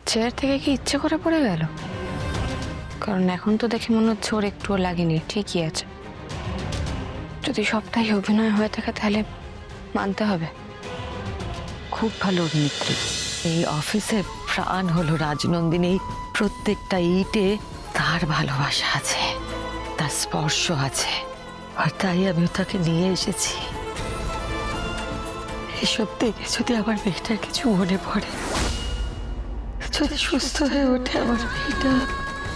Chair থেকে কি ইচ্ছে করে পড়ে গেল? কারণ এখন তো দেখে মনে হচ্ছে ওর একটুও লাগেনি, ঠিকই আছে। যদি সবটাই অভিনয় হয়ে থাকে তাহলে মানতে হবে। খুব ভালো অভিনেত্রী। এই অফিসের প্রাণ হলো রাজনন্দিনী। প্রত্যেকটা ইটে তার ভালোবাসা আছে, তার স্পর্শ আছে, আর তাই আমি তাকে নিয়ে এসেছি। এসব দেখে যদি আমার মেয়েটার কিছু মনে পড়ে, যদি সুস্থ হয়ে ওঠে আমার মেয়েটা।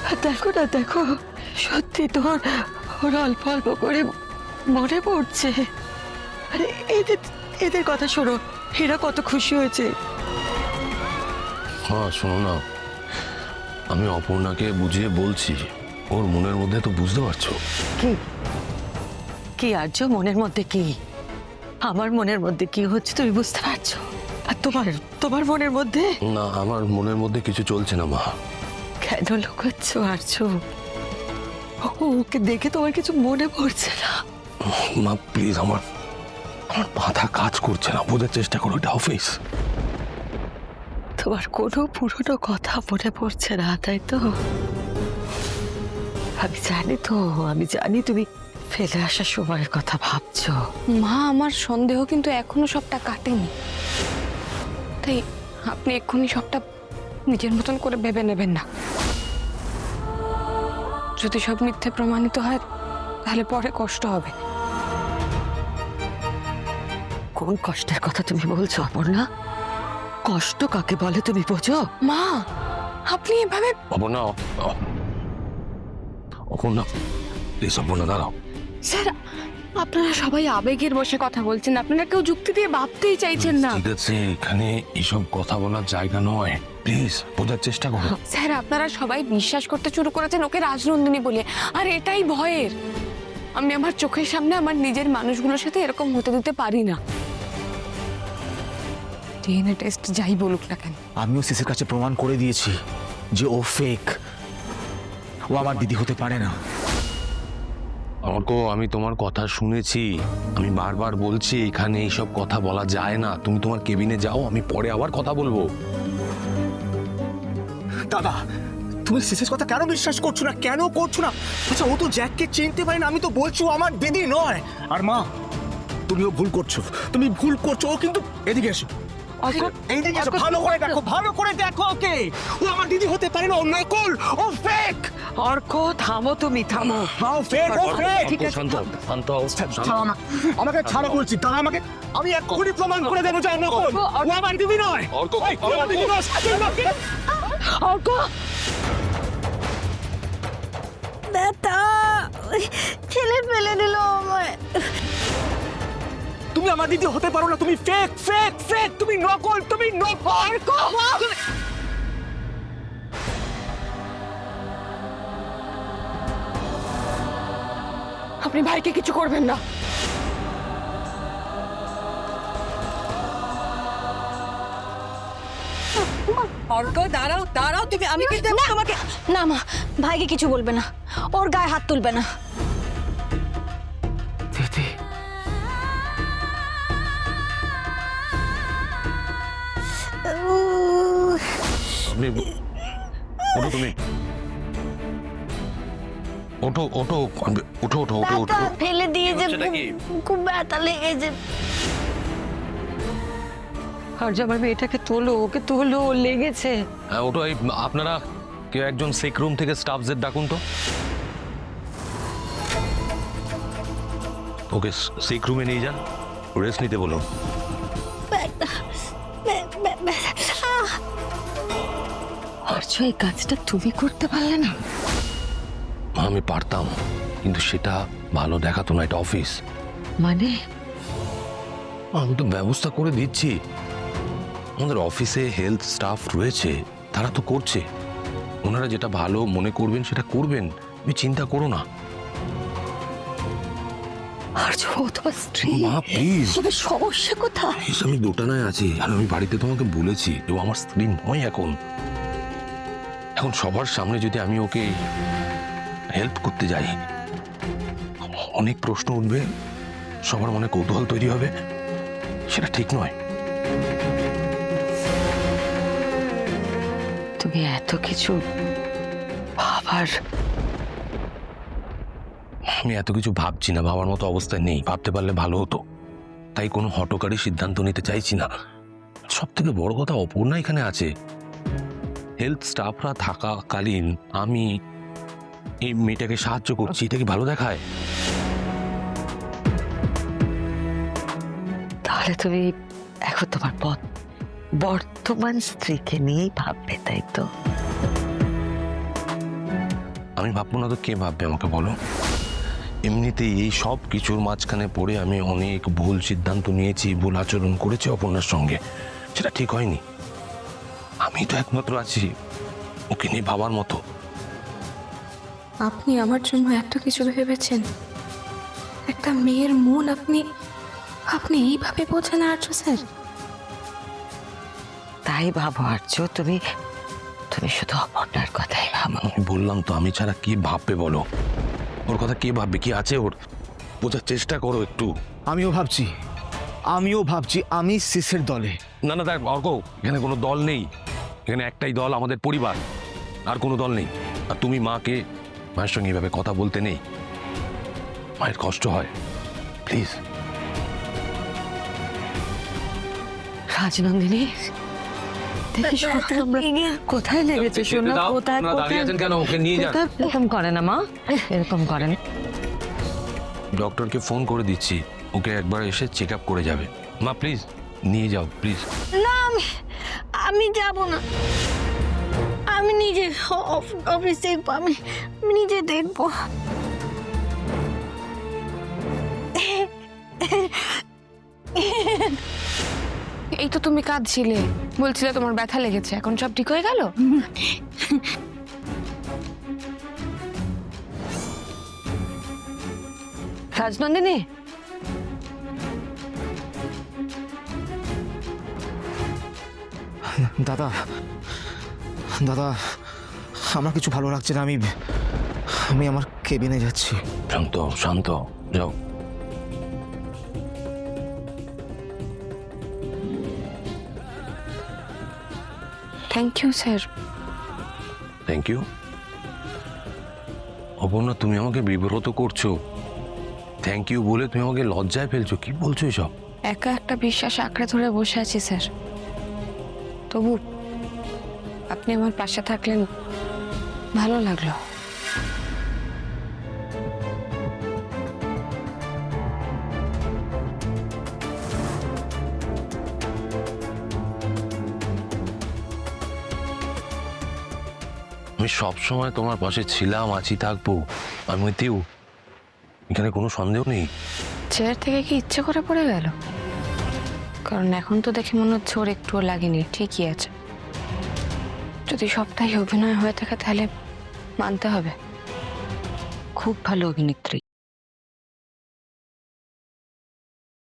আর দেখো না, দেখো, সত্যি তোর ওর অল্প অল্প করে মনে পড়ছে। আরে এদের এদের কথা শোনো, এরা কত খুশি হয়েছে। হ্যাঁ শোনো না, আমি অপর্ণাকে বুঝিয়ে বলছি, ওর মনের মধ্যে তো বুঝতে পারছো। কি কি আর্য, মনের মধ্যে কি? আমার মনের মধ্যে কি হচ্ছে তুমি বুঝতে পারছো? আর তোমার তোমার মনের মধ্যে? না, আমার মনের মধ্যে কিছু চলছে না মা। কেন লুকাচ্ছ আর্য? ওকে দেখে তোমার কিছু মনে পড়ছে না? মা প্লিজ, আমার মাথা কাজ করছে না, বোঝার চেষ্টা করো, এটা অফিস। তোমার কোনো পুরনো কথা মনে পড়ছে না, তাই তো? আমি জানি তো, আমি জানি তুমি ফেলে আসার সময়ের কথা ভাবছো। মা, আমার সন্দেহ কিন্তু এখনো সবটা কাটেনি, তাই আপনি এক্ষুনি সবটা নিজের মতন করে ভেবে নেবেন না। যদি সব মিথ্যে প্রমাণিত হয় তাহলে পরে কষ্ট হবে। কোন কষ্টের কথা তুমি বলছো অপর্ণা? কষ্ট কাকে বলে তুমি বোঝো? মা, আপনি এভাবে অপর্ণা, অপর্ণা প্লিজ, অপর্ণা দাঁড়াও। স্যার, আপনারা সবাই আবেগের বসে কথা বলছেন, আপনারা কেউ যুক্তি দিয়ে ভাবতেই চাইছেন না। ঠিক আছে, এখানে এসব কথা বলার জায়গা নয়, প্লিজ বোঝার চেষ্টা করো। স্যার, আপনারা সবাই বিশ্বাস করতে শুরু করেছেন ওকে রাজনন্দিনী বলে, আর এটাই ভয়ের। আমি আমার চোখের সামনে আমার নিজের মানুষগুলোর সাথে এরকম হতে দিতে পারি না। ডিএনএ টেস্ট যাই বলুক না কেন, আমিও সিসির কাছে প্রমাণ করে দিয়েছি যে ও ফেক, ও আমার দিদি হতে পারে না। অর্ক, আমি তোমার কথা শুনেছি, আমি বারবার বলছি এখানে এইসব কথা বলা যায় না। তুমি তোমার কেবিনে যাও, আমি পরে আবার কথা বলবো। দাদা, তুমি সিসির কথা কেন বিশ্বাস করছো না? কেন করছো না? আচ্ছা, ও তো জ্যাককে চিনতে পারে না, আমি তো বলছি ও আমার দিদি নয়। আর মা, তুমিও ভুল করছো, তুমি ভুল করছো। ও কিন্তু এদিকে এসো, এইদিকে এসো, ভালো করে দেখো, ভালো করে দেখো ওকে। ও আমার দিদি হতে পারে না, ও নকল, ও ফেক। অর্ক, থামো, তুমি থামো। ও ফেক, ও ফেক। অর্ক, শান্ত হও, শান্ত হও, শান্ত হও। ছাড়ো আমাকে ছাড়ো বলছি, তারা আমাকে, আমি এক্ষুনি প্রমাণ করে দেবো যে ও নকল, ও আমার দিদি নয়। অর্ক, এই, ও আমার দিদি নয়, অর্ক, ব্যথা, ছেলে ফেলে দিল আমায়। তুমি আমার দিদি হতে পারো না, তুমি ফেক ফেক ফেক, তুমি নকল, তুমি নকল। আপনি ভাইকে কিছু করবেন না। অর্ক, দাঁড়াও, দাঁড়াও তুমি। আমি কিন্তু না, তোমাকে না মা, ভাইকে কিছু বলবে না, ওর গায়ে হাত তুলবে না। দিদি, আপনি ওঠো, তুমি ওঠো, ওঠো, ওঠো, ওঠো, ওঠো, ওঠো। ব্যথা ফেলে দিয়েছে, হচ্ছেটা কি? খুব ব্যথা লেগেছে। আর্য, আমার মেয়েটাকে তোলো, ওকে তোলো, ও লেগেছে। হ্যাঁ ওঠো। এই আপনারা কেউ একজন সেক রুম থেকে স্টাফদের ডাকুন তো। ওকে সেক রুমে নিয়ে যান, রেস্ট নিতে বলুন। আর্য, এই কাজটা তুমি করতে পারলে না? আমি পারতাম, কিন্তু সেটা ভালো দেখাতো না, এটা অফিস। মানে আমি তো ব্যবস্থা করে দিচ্ছি, আমাদের অফিসে হেলথ স্টাফ রয়েছে, তারা তো করছে। ওনারা যেটা ভালো মনে করবেন সেটা করবেন, তুমি চিন্তা করো না। আর্য, ও তোমার স্ত্রী। মা প্লিজ, তবে সমস্যা কোথায়? আমি দোটানায় আছি, আর আমি বাড়িতে তোমাকে বলেছি ও আমার স্ত্রী নয়। এখন সবার সামনে যদি আমি ওকে হেল্প করতে যাই, অনেক প্রশ্ন উঠবে, সবার মনে কৌতূহল তৈরি হবে, সেটা ঠিক নয়। তুমি তুমি এত কিছু ভাবার আমি এত কিছু ভাবছি না, ভাবার মতো অবস্থায় নেই। ভাবতে পারলে ভালো হতো, তাই কোনো হঠকারী সিদ্ধান্ত নিতে চাইছি না। সব থেকে বড় কথা, অপর্ণা এখানে আছে। হেলথ স্টাফরা থাকাকালীন আমি এই মেয়েটাকে সাহায্য করছি, এটা কি ভালো দেখায়? তাহলে তুমি এখন তোমার বর্তমান স্ত্রীকে নিয়েই ভাববে, তাই তো? আমি ভাববো না তো কে ভাববে আমাকে বলো? এমনিতেই এই সব কিছুর মাঝখানে পড়ে আমি অনেক ভুল সিদ্ধান্ত নিয়েছি, ভুল আচরণ করেছি অপর্ণার সঙ্গে, সেটা ঠিক হয়নি। আমি তো একমাত্র আছি ওকে নিয়ে ভাবার মতো। আপনি আমার জন্য এত কিছু ভেবেছেন, একটা মেয়ের মন আপনি আপনি এইভাবে বোঝেন আর্য স্যার? তাই ভাবো আর্য, তুমি শুধু অপর্ণার কথাই ভাবো। আমি বললাম তো, আমি ছাড়া কি ভাববে বলো? ওর কথা কে ভাববে? কি আছে ওর? বোঝার চেষ্টা করো একটু। আমিও ভাবছি আমি সিসের দলে। না না, দেখ অর্ক, এখানে কোনো দল নেই। এখানে একটাই দল, আমাদের পরিবার, আর কোনো দল নেই। আর তুমি মায়ের সঙ্গে এইভাবে কথা বলতে নেই, মায়ের কষ্ট হয়, প্লিজ। রাজনন্দিনী, দেখি শোনো, আমরা কোথায় লেগেছে শোনো? কোথায় কেন? ওকে নিয়ে যান। এরকম করে না মা, এরকম করে না। ডক্টরকে ফোন করে দিচ্ছি, ওকে একবার এসে চেক আপ করে যাবে। মা প্লিজ নিয়ে যাও, প্লিজ। না, আমি যাব না। আমি নিজে অফিস দেখবো, আমি নিজে দেখবো। এই তো তুমি কাঁদছিলে, বলছিলে তোমার ব্যথা লেগেছে, এখন সব ঠিক হয়ে গেল? রাজনন্দিনী, দাদা আমার কিছু ভালো লাগছে না। আমি আমার কেবিনে যাচ্ছি। শান্ত যাও। Thank you sir. Thank you? Aparna, তুমি আমাকে বিব্রত করছো। থ্যাংক ইউ বলে তুমি আমাকে লজ্জায় ফেলছো। কি বলছো এসব? একা একটা বিশ্বাস আঁকড়ে ধরে বসে আছি স্যার, তবু আপনি আমার পাশে থাকলেন, ভালো লাগলো। আমি সবসময় তোমার পাশে ছিলাম, আছি, থাকবো। আমি তেও, এখানে কোনো সন্দেহ নেই। চেয়ার থেকে কি ইচ্ছে করে পড়ে গেল? কারণ এখন তো দেখে মনে হচ্ছে ওর একটুও লাগেনি, ঠিকই আছে। যদি সবটাই অভিনয় হয়ে থাকে তাহলে মানতে হবে। খুব ভালো অভিনেত্রী,